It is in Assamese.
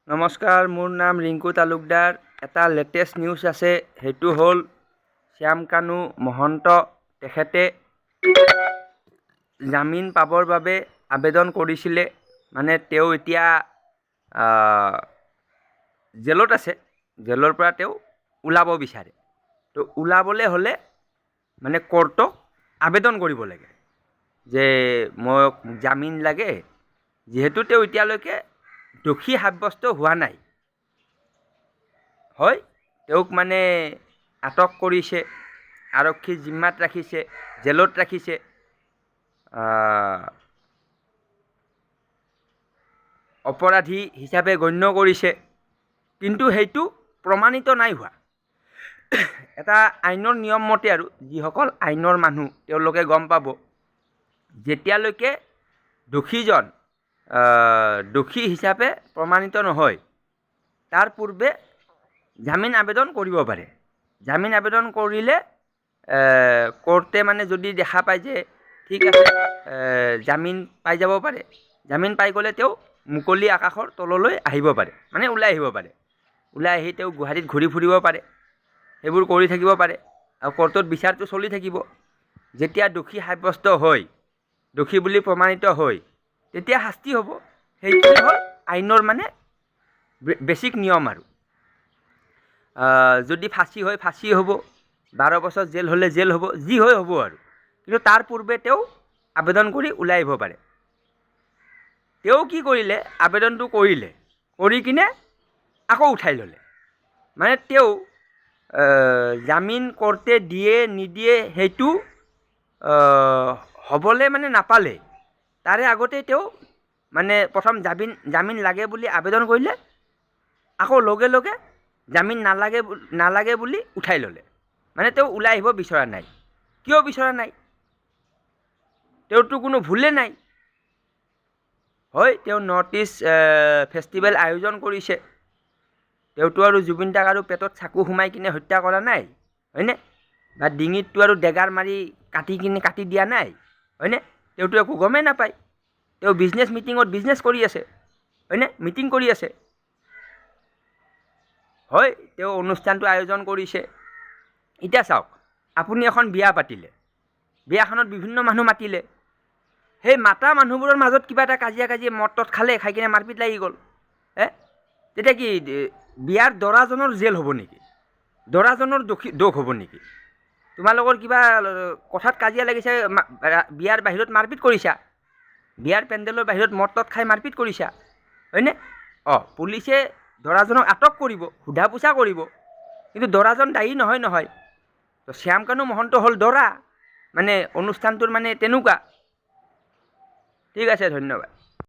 নমস্কাৰ, মোৰ নাম ৰিংকু তালুকদাৰ। এটা লেটেষ্ট নিউজ আছে, সেইটো হ'ল শ্যামকানু মহন্ত তেখেতে জামিন পাবৰ বাবে আবেদন কৰিছিলে। মানে তেওঁ এতিয়া জেলত আছে, জেলৰ পৰা তেওঁ ওলাব বিচাৰে। তো ওলাবলৈ হ'লে মানে কোৰ্টক আবেদন কৰিব লাগে যে মোক জামিন লাগে, যিহেতু তেওঁ এতিয়ালৈকে দোষী সাব্যস্ত হোৱা নাই। হয়, তেওঁক মানে আটক কৰিছে, আৰক্ষী জিম্মাত ৰাখিছে, জেলত ৰাখিছে। অপৰাধী হিচাপে গণ্য কৰিছে, কিন্তু সেইটো প্ৰমাণিত নাই হোৱা। এটা আইনৰ নিয়ম মতে, আৰু যিসকল আইনৰ মানুহ তেওঁলোকে গম পাব, যেতিয়ালৈকে দোষীজন দোষী হিচাপে প্ৰমাণিত নহয়, তাৰ পূৰ্বে জামিন আবেদন কৰিব পাৰে। জামিন আবেদন কৰিলে কোৰ্টে মানে যদি দেখা পায় যে ঠিক আছে, জামিন পাই যাব পাৰে, জামিন পাই গ'লে তেওঁ মুকলি আকাশৰ তললৈ আহিব পাৰে, মানে ওলাই আহিব পাৰে। ওলাই আহি তেওঁ গুৱাহাটীত ঘূৰি ফুৰিব পাৰে, সেইবোৰ কৰি থাকিব পাৰে, আৰু কোৰ্টত বিচাৰটো চলি থাকিব। যেতিয়া দোষী সাব্যস্ত হয়, দোষী বুলি প্ৰমাণিত হয়, তেতিয়া শাস্তি হ'ব। সেইটোৱে হ'ল আইনৰ মানে বেছিক নিয়ম। আৰু যদি ফাঁচী হয় ফাঁচী হ'ব, 12 বছৰ জেল হ'লে জেল হ'ব, যি হয় হ'ব আৰু। কিন্তু তাৰ পূৰ্বে তেওঁ আবেদন কৰি ওলাই আহিব পাৰে। তেওঁ কি কৰিলে, আবেদনটো কৰিলে, কৰি কিনে আকৌ উঠাই ল'লে। মানে তেওঁ জামিন কোৰ্টে দিয়ে নিদিয়ে সেইটো হ'বলৈ মানে নাপালে। তাৰে আগতেই তেওঁ মানে প্ৰথম জামিন লাগে বুলি আবেদন কৰিলে, আকৌ লগে লগে জামিন নালাগে বুলি উঠাই ল'লে। মানে তেওঁ ওলাই আহিব বিচৰা নাই। কিয় বিচৰা নাই? তেওঁৰতো কোনো ভুলে নাই। হয়, তেওঁ নৰ্থ ইষ্ট ফেষ্টিভেল আয়োজন কৰিছে, তেওঁতো আৰু জুবিন দাক আৰু পেটত চাকু সোমাই কিনে হত্যা কৰা নাই, হয়নে? বা ডিঙিতটো আৰু ডেগাৰ মাৰি কাটি দিয়া নাই, হয়নে? তেওঁতো একো গমেই নাপায়। তেওঁ বিজনেছ মিটিঙত বিজনেছ কৰি আছে, হয়নে? মিটিং কৰি আছে। হয়, তেওঁ অনুষ্ঠানটো আয়োজন কৰিছে। এতিয়া চাওক, আপুনি এখন বিয়া পাতিলে, বিয়াখনত বিভিন্ন মানুহ মাতিলে, সেই মাতা মানুহবোৰৰ মাজত কিবা এটা কাজিয়া মদ তদ খালে, খাই কিনে মাৰপিট লাগি গ'ল, তেতিয়া কি বিয়াৰ দৰাজনৰ জেল হ'ব নেকি? দৰাজনৰ দোষ হ'ব নেকি? তোমালোকৰ কিবা কথাত কাজিয়া লাগিছে, বিয়াৰ বাহিৰত মাৰপিট কৰিছা, বিয়াৰ পেণ্ডেলৰ বাহিৰত মদ তদ খাই মাৰপিট কৰিছা, হয়নে? পুলিচে দৰাজনক আটক কৰিব, সোধা পোছা কৰিব, কিন্তু দৰাজন দায়ী নহয়। তো শ্যামকানু মহন্ত হ'ল দৰা, মানে অনুষ্ঠানটোৰ মানে তেনেকুৱা। ঠিক আছে, ধন্যবাদ।